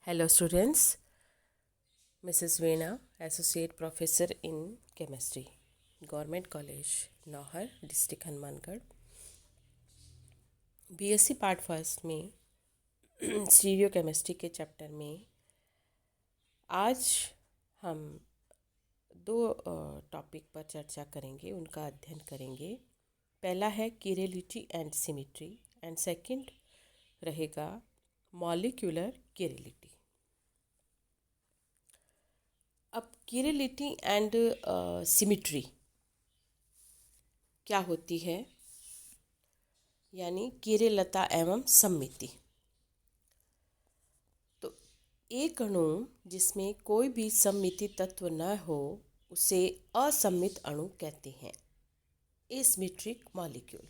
Hello students, Mrs. Veena, Associate Professor in Chemistry, Government College, Nauhar, District Hanumangarh. BSc part first में stereo chemistry के chapter में आज हम दो टॉपिक पर चर्चा करेंगे, उनका अध्ययन करेंगे। पहला है किरेलिटी एंड सिमेट्री एंड सेकंड रहेगा मॉलिक्यूलर किरेलिटी। अब किरेलिटी एंड सिमेट्री क्या होती है, यानी किरेलता एवं सममिति। तो एक अणु जिसमें कोई भी सममिति तत्व न हो उसे असममित अणु कहते हैं, एसिमेट्रिक मॉलिक्यूल।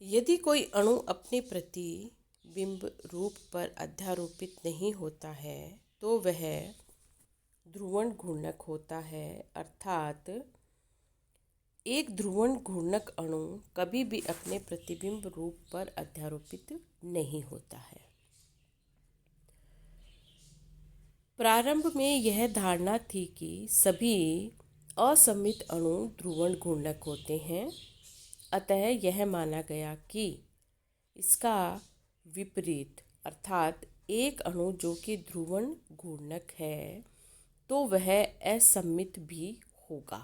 यदि कोई अणु अपने प्रतिबिंब रूप पर अध्यारोपित नहीं होता है तो वह ध्रुवण घूर्णक होता है, अर्थात एक ध्रुवण घूर्णक अणु कभी भी अपने प्रतिबिंब रूप पर अध्यारोपित नहीं होता है। प्रारंभ में यह धारणा थी कि सभी असममित अणु ध्रुवण घूर्णक होते हैं, अतः यह माना गया कि इसका विपरीत अर्थात एक अणु जो कि ध्रुवण घूर्णक है तो वह असममित भी होगा,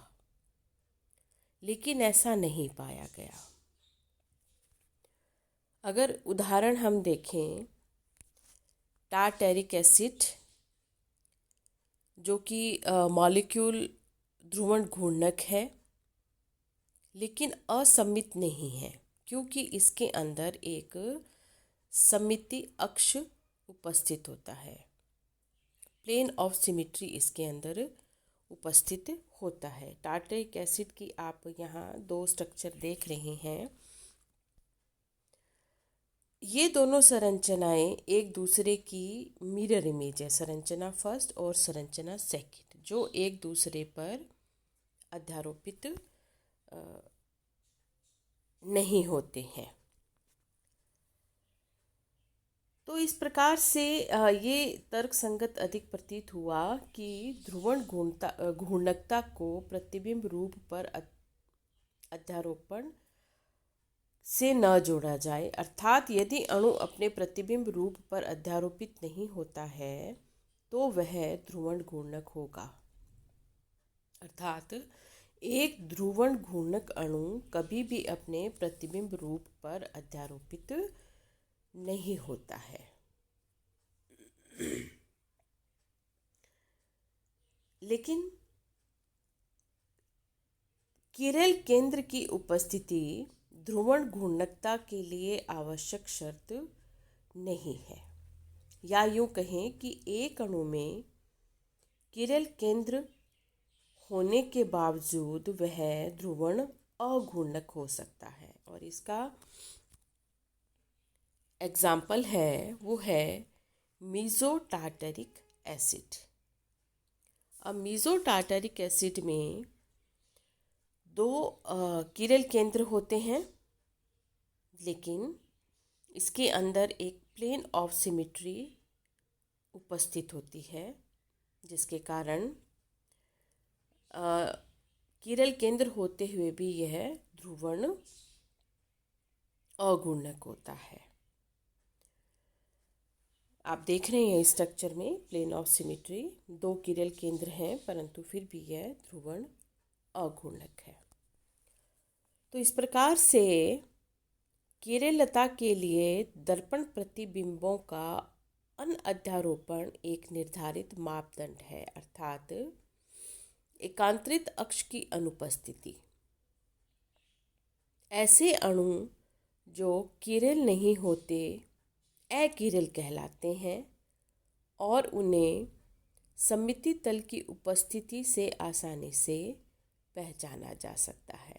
लेकिन ऐसा नहीं पाया गया। अगर उदाहरण हम देखें, टार्टेरिक एसिड जो कि मॉलिक्यूल ध्रुवण घूर्णक है लेकिन असममित नहीं है, क्योंकि इसके अंदर एक सममिति अक्ष उपस्थित होता है, प्लेन ऑफ सिमेट्री इसके अंदर उपस्थित होता है। टार्टेरिक एसिड की आप यहाँ दो स्ट्रक्चर देख रहे हैं। ये दोनों संरचनाएं एक दूसरे की मिरर इमेज है, संरचना फर्स्ट और संरचना सेकंड, जो एक दूसरे पर अध्यारोपित नहीं होते हैं। तो इस प्रकार से ये तर्कसंगत अधिक प्रतीत हुआ कि ध्रुवण घूर्णकता को प्रतिबिंब रूप पर अध्यारोपण से न जोड़ा जाए, अर्थात यदि अणु अपने प्रतिबिंब रूप पर अध्यारोपित नहीं होता है तो वह ध्रुवण घूर्णक होगा, अर्थात एक ध्रुवण घूर्णक अणु कभी भी अपने प्रतिबिंब रूप पर अध्यारोपित नहीं होता है। लेकिन किरेल केंद्र की उपस्थिति ध्रुवण घूर्णकता के लिए आवश्यक शर्त नहीं है, या यूं कहें कि एक अणु में किरेल केंद्र होने के बावजूद वह ध्रुवण अघूर्णक हो सकता है। और इसका एग्जाम्पल है वो है मीसोटार्टरिक एसिड। अब मीसोटार्टरिक एसिड में दो किरेल केंद्र होते हैं, लेकिन इसके अंदर एक प्लेन ऑफ सिमेट्री उपस्थित होती है, जिसके कारण किरेल केंद्र होते हुए भी यह ध्रुवण अघूर्णक होता है। आप देख रहे हैं स्ट्रक्चर में प्लेन ऑफ सिमेट्री, दो किरेल केंद्र हैं परंतु फिर भी यह ध्रुवण अघूर्णक है। तो इस प्रकार से किरेलता के लिए दर्पण प्रतिबिंबों का अनअध्यारोपण एक निर्धारित मापदंड है, अर्थात एकांतरित अक्ष की अनुपस्थिति। ऐसे अणु जो किरेल नहीं होते अकिरेल कहलाते हैं और उन्हें सममिति तल की उपस्थिति से आसानी से पहचाना जा सकता है।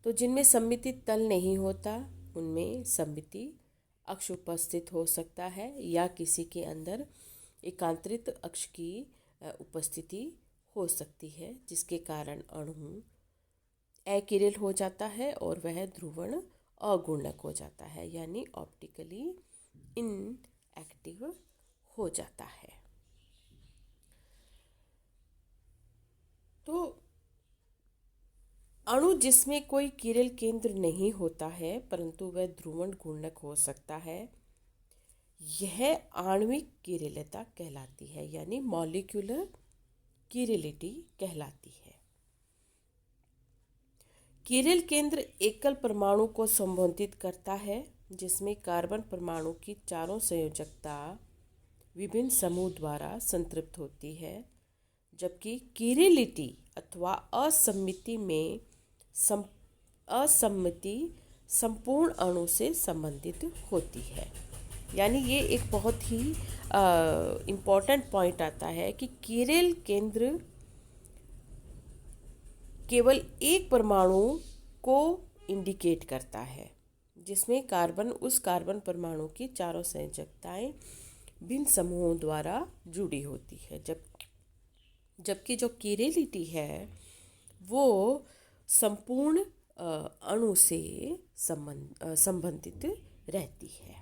तो जिनमें सममिति तल नहीं होता उनमें सममिति अक्ष उपस्थित हो सकता है, या किसी के अंदर एकांतरित अक्ष की उपस्थिति हो सकती है, जिसके कारण अणु अकिरेल हो जाता है और वह ध्रुवण अगुणक हो जाता है, यानी ऑप्टिकली इनएक्टिव हो जाता है। तो अणु जिसमें कोई किरण केंद्र नहीं होता है परंतु वह ध्रुवण घूर्णक हो सकता है, यह आणविक किरणलता कहलाती है, यानी मॉलिक्यूलर किरलिटी कहलाती है। किरण केंद्र एकल परमाणु को संबोधित करता है जिसमें कार्बन परमाणु की चारों संयोजकता विभिन्न समूह द्वारा संतृप्त होती है, जबकि किरलिटी अथवा असम्मिति में असम्मिति संपूर्ण अणु से संबंधित होती है। यानी ये एक बहुत ही इम्पॉर्टेंट पॉइंट आता है कि किरण केंद्र केवल एक परमाणु को इंडिकेट करता है जिसमें उस कार्बन परमाणु की चारों संयोजकताएं भिन्न समूहों द्वारा जुड़ी होती है, जबकि जो किरलिटी है वो संपूर्ण अणु से संबंधित रहती है।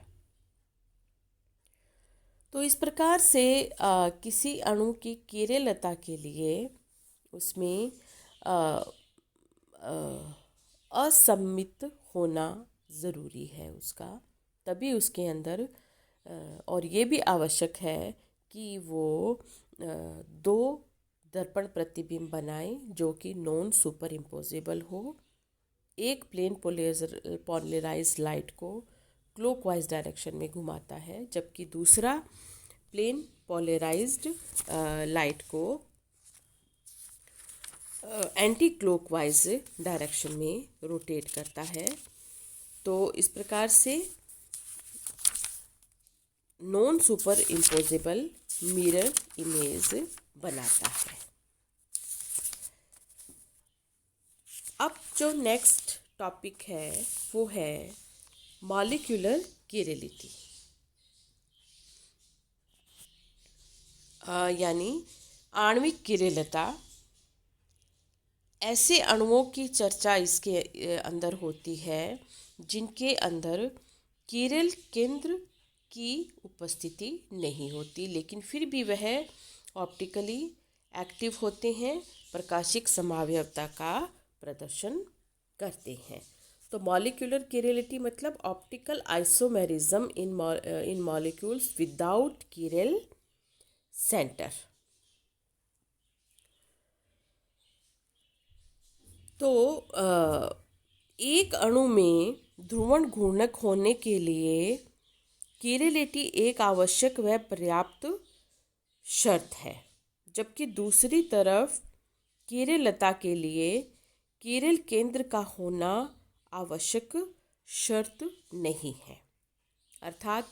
तो इस प्रकार से किसी अणु की किरणलता के लिए उसमें असम्मित होना ज़रूरी है उसका, तभी उसके अंदर और ये भी आवश्यक है कि वो दो दर्पण प्रतिबिंब बनाए जो कि नॉन सुपर इम्पोजेबल हो। एक प्लेन पोलराइज्ड लाइट को क्लॉकवाइज डायरेक्शन में घुमाता है, जबकि दूसरा प्लेन पोलराइज्ड लाइट को एंटी क्लॉकवाइज डायरेक्शन में रोटेट करता है। तो इस प्रकार से non super imposable mirror image बनाता है। अब जो नेक्स्ट टॉपिक है वो है मॉलिक्यूलर किरलिटी, यानी आणविक किरणलता। ऐसे अणुओं की चर्चा इसके अंदर होती है जिनके अंदर किरण केंद्र की उपस्थिति नहीं होती, लेकिन फिर भी वह ऑप्टिकली एक्टिव होते हैं, प्रकाशिक समावयवता का प्रदर्शन करते हैं। तो मॉलिक्यूलर किरलिटी मतलब optical isomerism in molecules without किरल centre. तो एक अणु में ध्रुवण घूर्णक होने के लिए किरलिटी एक आवश्यक व पर्याप्त शर्त है, जबकि दूसरी तरफ किरणलता के लिए किरण केंद्र का होना आवश्यक शर्त नहीं है। अर्थात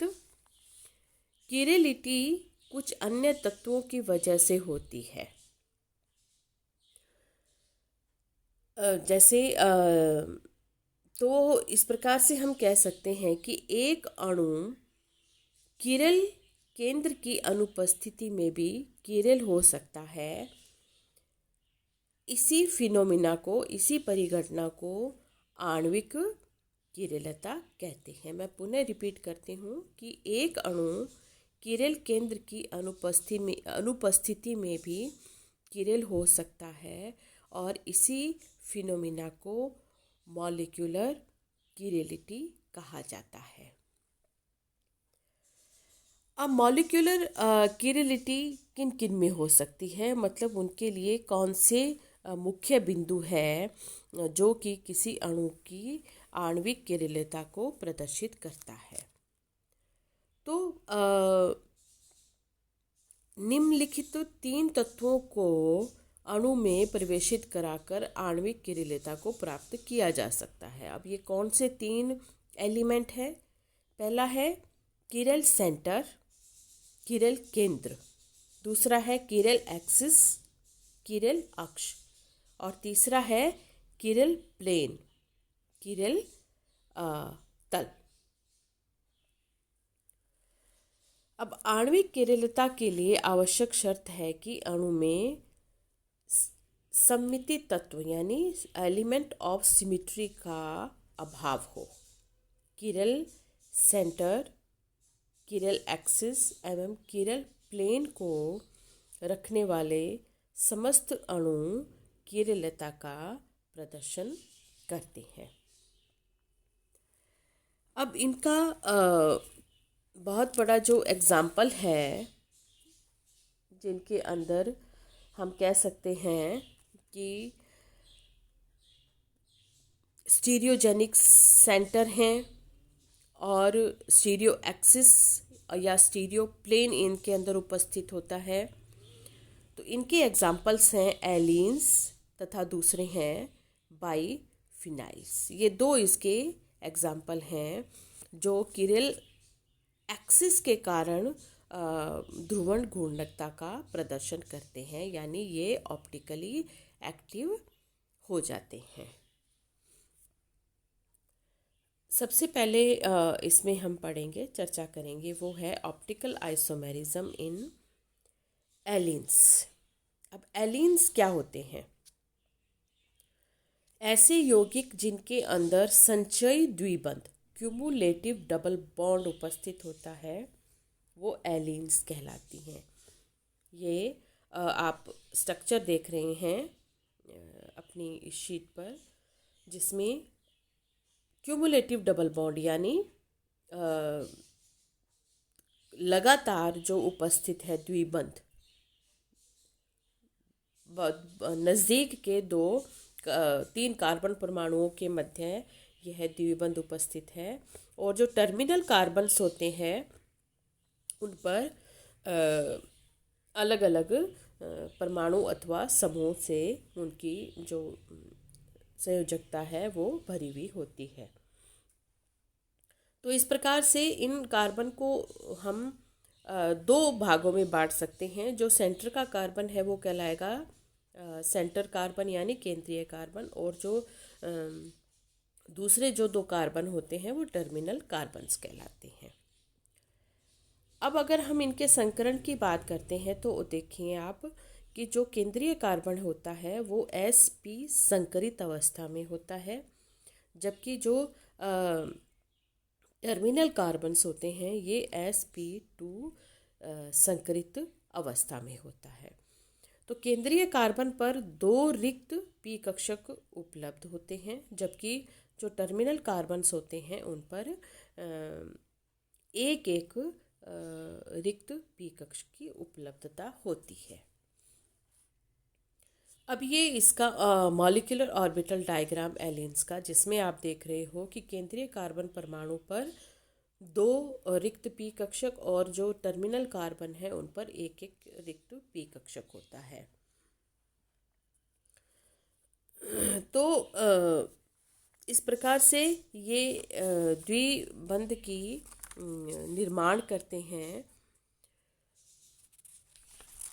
किरलिटी कुछ अन्य तत्वों की वजह से होती है, जैसे तो इस प्रकार से हम कह सकते हैं कि एक अणु किरण केंद्र की अनुपस्थिति में भी किरण हो सकता है। इसी फिनोमिना को, इसी परिघटना को आणविक किरणलता कहते हैं। मैं पुनः रिपीट करती हूँ कि एक अणु किरण केंद्र की अनुपस्थिति में भी किरण हो सकता है और इसी फिनोमिना को मॉलिक्यूलर किरलिटी कहा जाता है। अब मॉलिक्यूलर किरलिटी किन किन में हो सकती है, मतलब उनके लिए कौन से मुख्य बिंदु है जो कि किसी अणु की आणविक किरणलता को प्रदर्शित करता है। तो निम्नलिखित तीन तत्वों को अणु में प्रवेशित कराकर आणविक किरणलता को प्राप्त किया जा सकता है। अब ये कौन से तीन एलिमेंट है? पहला है किरण सेंटर, किरण केंद्र, दूसरा है किरण एक्सिस, किरण अक्ष, और तीसरा है किरण प्लेन, किरण तल। अब आणविक किरणलता के लिए आवश्यक शर्त है कि अणु में सममिति तत्व यानी एलिमेंट ऑफ सिमिट्री का अभाव हो। किरल सेंटर, किरल एक्सिस एवं किरल प्लेन को रखने वाले समस्त अणु किरलता का प्रदर्शन करते हैं। अब इनका बहुत बड़ा जो एग्जाम्पल है जिनके अंदर हम कह सकते हैं कि स्टीरियोजेनिक सेंटर हैं और स्टीरियो एक्सिस या स्टीरियो प्लेन इनके अंदर उपस्थित होता है। तो इनके एग्जाम्पल्स हैं एलीन्स तथा दूसरे हैं बाईफिनाइल्स। ये दो इसके एग्जाम्पल हैं जो किरल एक्सिस के कारण ध्रुवण घूर्णकता का प्रदर्शन करते हैं, यानी ये ऑप्टिकली एक्टिव हो जाते हैं। सबसे पहले इसमें हम पढ़ेंगे, चर्चा करेंगे, वो है ऑप्टिकल आइसोमेरिज्म इन एलीन्स। अब एलीन्स क्या होते हैं? ऐसे यौगिक जिनके अंदर संचयी द्विबंध क्यूमुलेटिव डबल बॉन्ड उपस्थित होता है वो एलीन्स कहलाती हैं। ये आप स्ट्रक्चर देख रहे हैं अपनी इस शीट पर, जिसमें क्यूमुलेटिव डबल बॉन्ड यानी लगातार जो उपस्थित है द्विबंध, नज़दीक के 2-3 कार्बन परमाणुओं के मध्य यह द्विबंध उपस्थित है, और जो टर्मिनल कार्बन्स होते हैं उन पर अलग अलग परमाणु अथवा समूह से उनकी जो संयोजकता है वो भरी हुई होती है। तो इस प्रकार से इन कार्बन को हम 2 भागों में बांट सकते हैं। जो सेंटर का कार्बन है वो कहलाएगा सेंटर कार्बन यानी केंद्रीय कार्बन, और जो दूसरे जो 2 कार्बन होते हैं वो टर्मिनल कार्बन्स कहलाते हैं। अब अगर हम इनके संकरण की बात करते हैं तो देखिए आप कि जो केंद्रीय कार्बन होता है वो sp संकरित अवस्था में होता है, जबकि जो टर्मिनल कार्बन्स होते हैं ये sp2 संकरित अवस्था में होता है। तो केंद्रीय कार्बन पर 2 रिक्त p कक्षक उपलब्ध होते हैं, जबकि जो टर्मिनल कार्बन्स होते हैं उन पर एक रिक्त p कक्ष की उपलब्धता होती है। अब ये इसका मॉलिक्यूलर ऑर्बिटल डायग्राम एलीन्स का, जिसमें आप देख रहे हो कि केंद्रीय कार्बन परमाणु पर 2 रिक्त p कक्षक और जो टर्मिनल कार्बन है उन पर एक रिक्त p कक्षक होता है। तो इस प्रकार से ये द्विबंध की निर्माण करते हैं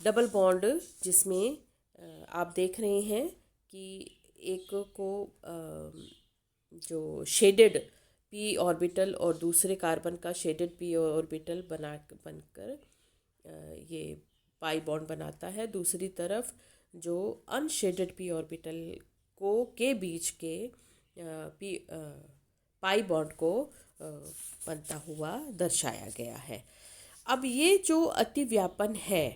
डबल बॉन्ड, जिसमें आप देख रहे हैं कि एक को जो शेडेड p ऑर्बिटल और दूसरे कार्बन का शेडेड p ऑर्बिटल बनकर ये पाई बॉन्ड बनाता है। दूसरी तरफ जो अनशेडेड p ऑर्बिटल को के बीच के पाई बॉन्ड को बनता हुआ दर्शाया गया है। अब ये जो अतिव्यापन है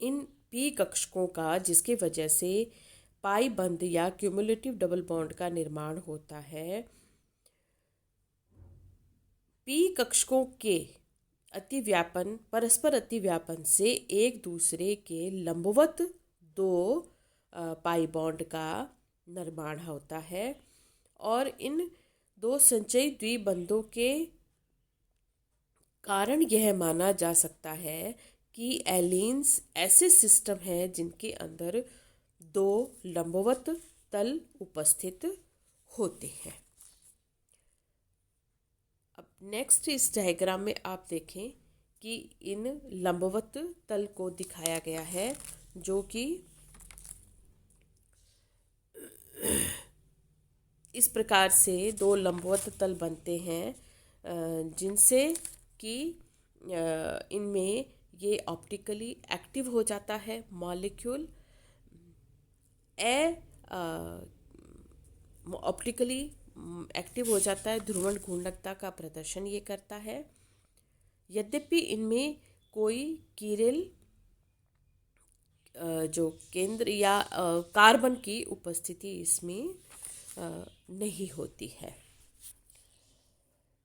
इन p कक्षकों का, जिसके वजह से पाई बंध या क्यूमुलेटिव डबल बॉन्ड का निर्माण होता है, p कक्षकों के अतिव्यापन परस्पर अतिव्यापन से एक दूसरे के लंबवत 2 पाई बॉन्ड का निर्माण होता है, और इन 2 संचयी द्विबंधों के कारण यह माना जा सकता है कि एलीन्स ऐसे सिस्टम हैं जिनके अंदर 2 लंबवत तल उपस्थित होते हैं। अब नेक्स्ट इस डायग्राम में आप देखें कि इन लंबवत तल को दिखाया गया है, जो कि इस प्रकार से 2 लंबवत तल बनते हैं, जिनसे कि इनमें ये ऑप्टिकली एक्टिव हो जाता है मॉलिक्यूल ऑप्टिकली एक्टिव हो जाता है, ध्रुवण घूर्णकता का प्रदर्शन ये करता है। यद्यपि इनमें कोई कीरेल जो केंद्र या कार्बन की उपस्थिति इसमें नहीं होती है।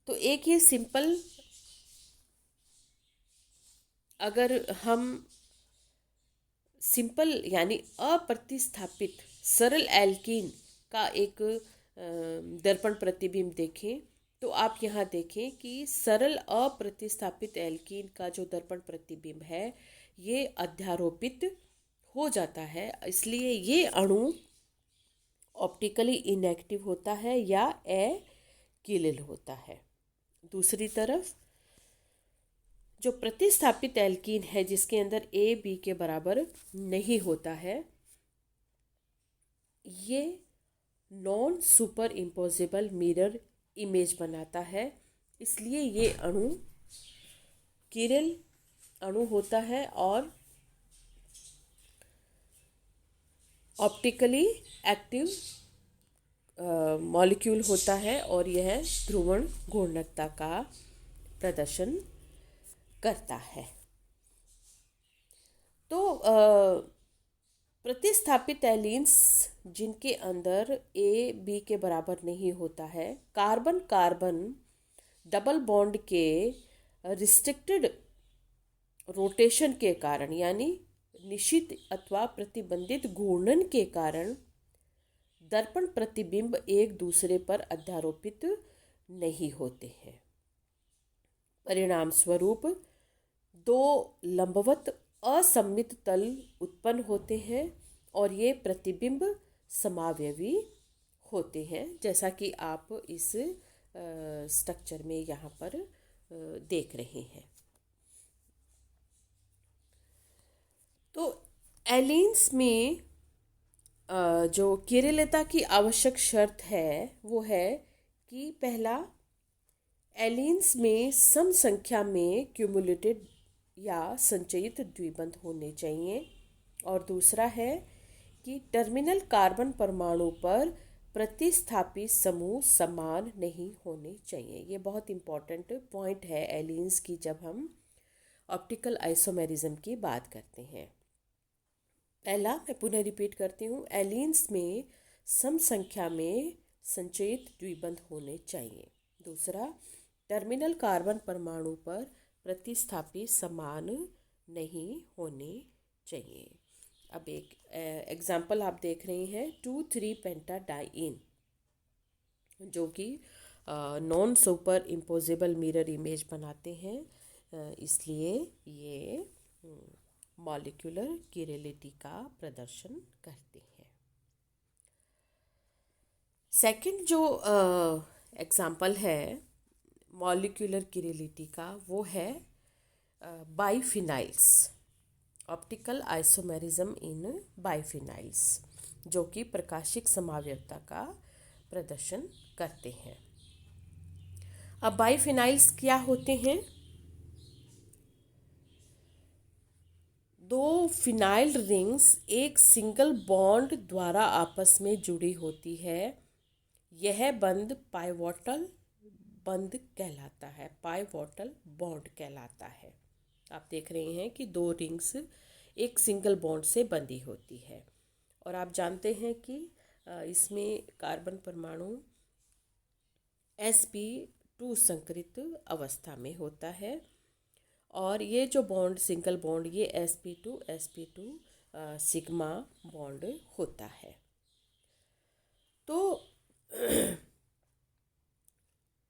तो एक ये सिंपल, अगर हम सिंपल यानी अप्रतिस्थापित सरल एल्कीन का एक दर्पण प्रतिबिंब देखें, तो आप यहाँ देखें कि सरल अप्रतिस्थापित एल्कीन का जो दर्पण प्रतिबिंब है ये अध्यारोपित हो जाता है, इसलिए ये अणु ऑप्टिकली इनएक्टिव होता है या अकिलिल होता है। दूसरी तरफ जो प्रतिस्थापित एल्कीन है जिसके अंदर ए बी के बराबर नहीं होता है, ये non super imposable mirror image बनाता है, इसलिए ये अणु किरल अणु होता है और ऑप्टिकली एक्टिव मॉलिक्यूल होता है और यह ध्रुवण घूर्णकता का प्रदर्शन करता है। तो प्रतिस्थापित एलीन्स जिनके अंदर ए बी के बराबर नहीं होता है, कार्बन कार्बन डबल बॉन्ड के रिस्ट्रिक्टेड रोटेशन के कारण यानी निश्चित अथवा प्रतिबंधित घूर्णन के कारण दर्पण प्रतिबिंब एक दूसरे पर अध्यारोपित नहीं होते हैं। परिणाम स्वरूप दो लंबवत असममित तल उत्पन्न होते हैं और ये प्रतिबिंब समावयवी होते हैं, जैसा कि आप इस स्ट्रक्चर में यहाँ पर देख रहे हैं। तो एलीन्स में जो किरलता की आवश्यक शर्त है वो है कि पहला, एलीन्स में सम संख्या में क्यूमुलेटेड या संचयित द्विबंध होने चाहिए, और दूसरा है कि टर्मिनल कार्बन परमाणु पर प्रतिस्थापित समूह समान नहीं होने चाहिए। ये बहुत इम्पॉर्टेंट पॉइंट है एलीन्स की जब हम ऑप्टिकल आइसोमेरिज्म की बात करते हैं। पहला, मैं पुनः रिपीट करती हूँ, एलीन्स में सम संख्या में संचयित द्विबंध होने चाहिए। दूसरा, टर्मिनल कार्बन परमाणु पर प्रतिस्थापित समान नहीं होने चाहिए। अब एक एग्जाम्पल आप देख रहे हैं 2,3 पेंटाडाइइन, जो कि non super imposable mirror image बनाते हैं, इसलिए ये मॉलिक्यूलर किरलिटी का प्रदर्शन करते हैं। सेकंड जो एग्जाम्पल है मॉलिक्यूलर किरलिटी का वो है biphenyls, optical isomerism in biphenyls, जो कि प्रकाशिक समावयवता का प्रदर्शन करते हैं। अब बाइफिनाइल्स क्या होते हैं? दो फिनाइल रिंग्स एक सिंगल बॉन्ड द्वारा आपस में जुड़ी होती है। यह बंध पाइवोटल बंध कहलाता है, पाइवोटल बॉन्ड कहलाता है। आप देख रहे हैं कि दो रिंग्स एक सिंगल बॉन्ड से बंधी होती है, और आप जानते हैं कि इसमें कार्बन परमाणु sp2 संकरित अवस्था में होता है, और ये जो बॉन्ड सिंगल बॉन्ड ये sp2 सिग्मा बॉन्ड होता है। तो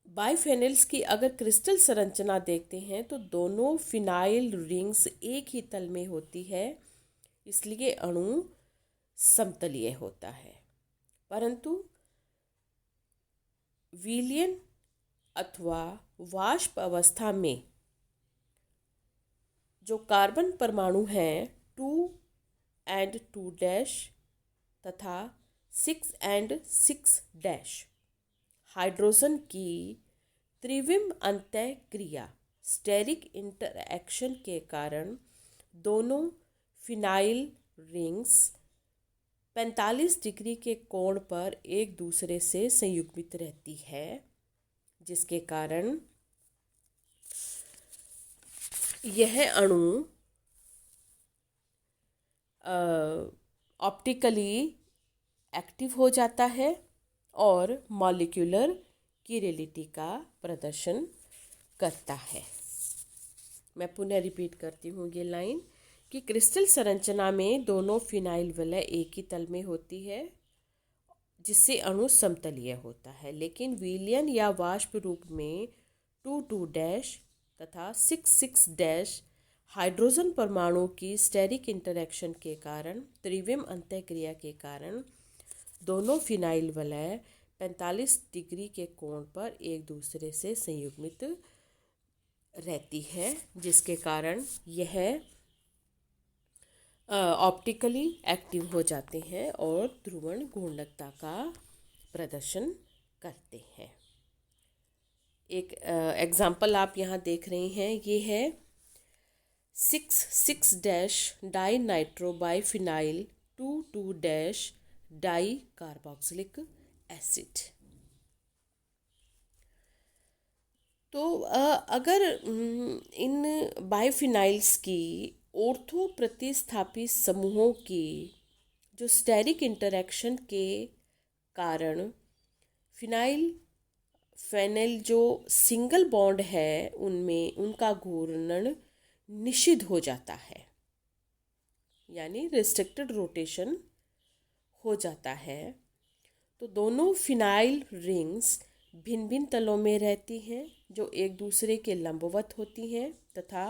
बाइफेनिल्स की अगर क्रिस्टल संरचना देखते हैं तो दोनों फिनाइल रिंग्स एक ही तल में होती है, इसलिए अणु समतलीय होता है। परंतु विलयन अथवा वाष्प अवस्था में जो कार्बन परमाणु हैं 2 and 2' तथा 6 and 6' हाइड्रोजन की त्रिविम अंतः क्रिया स्टेरिक इंटरएक्शन के कारण दोनों फिनाइल रिंग्स 45 डिग्री के कोण पर एक दूसरे से संयुग्मित रहती है, जिसके कारण यह अणु ऑप्टिकली एक्टिव हो जाता है और मॉलिक्यूलर किरेलिटी का प्रदर्शन करता है। मैं पुनः रिपीट करती हूँ ये लाइन कि क्रिस्टल संरचना में दोनों फिनाइल विलय एक ही तल में होती है, जिससे अणु समतलीय होता है, लेकिन विलयन या वाष्प रूप में 2,2- तथा 6,6- हाइड्रोजन परमाणु की स्टेरिक इंटरैक्शन के कारण, त्रिविम अंतःक्रिया के कारण दोनों फिनाइल वलय 45 डिग्री के कोण पर एक दूसरे से संयुग्मित रहती है, जिसके कारण यह ऑप्टिकली एक्टिव हो जाते हैं और ध्रुवण घूर्णकता का प्रदर्शन करते हैं। एक एग्जाम्पल आप यहाँ देख रहे हैं, ये है 6,6- di nitro biphenyl 2,2- di carboxylic acid. तो अगर इन बाइफिनाइल्स की ऑर्थो प्रतिस्थापी समूहों की जो स्टेरिक इंटरैक्शन के कारण फिनाइल फेनेल जो सिंगल बॉन्ड है उनमें उनका घूर्णन निषिद्ध हो जाता है, यानी रिस्ट्रिक्टेड रोटेशन हो जाता है, तो दोनों फिनाइल रिंग्स भिन्न भिन्न तलों में रहती हैं जो एक दूसरे के लंबवत होती हैं, तथा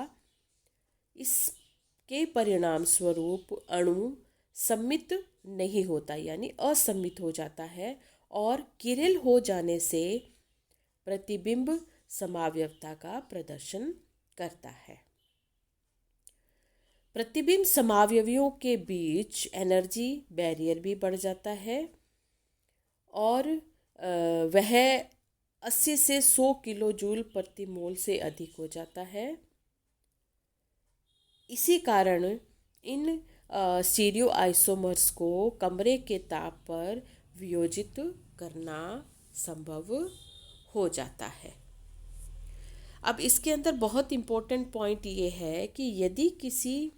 इसके परिणाम स्वरूप अणु सममित नहीं होता, यानी असममित हो जाता है और किरेल हो जाने से प्रतिबिंब समावयवता का प्रदर्शन करता है। प्रतिबिंब समावयवियों के बीच एनर्जी बैरियर भी बढ़ जाता है और वह 80 से 100 किलो जूल प्रति मोल से अधिक हो जाता है। इसी कारण इन स्टीरियो आइसोमर्स को कमरे के ताप पर वियोजित करना संभव हो जाता है। अब इसके अंदर बहुत इम्पोर्टेंट पॉइंट ये है कि यदि किसी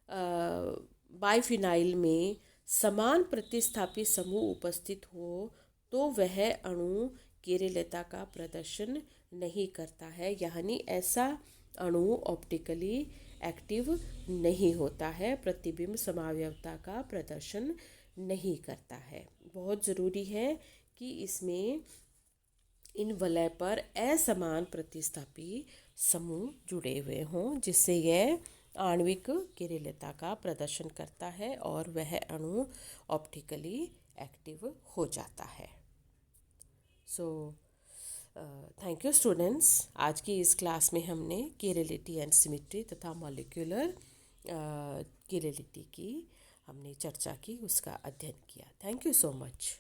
बाइफिनाइल में समान प्रतिस्थापी समूह उपस्थित हो तो वह अणु किरेलता का प्रदर्शन नहीं करता है, यानी ऐसा अणु ऑप्टिकली एक्टिव नहीं होता है, प्रतिबिंब समावयवता का प्रदर्शन नहीं करता है। बहुत ज़रूरी है कि इसमें इन वलय पर असमान प्रतिस्थापी समूह जुड़े हुए हों, जिससे यह आणविक किरेलता का प्रदर्शन करता है और वह अणु ऑप्टिकली एक्टिव हो जाता है। So thank you students. आज की इस क्लास में हमने किरेलिटी एंड सिमेट्री तथा मॉलिक्यूलर किरेलिटी की हमने चर्चा की, उसका अध्ययन किया। Thank you so much.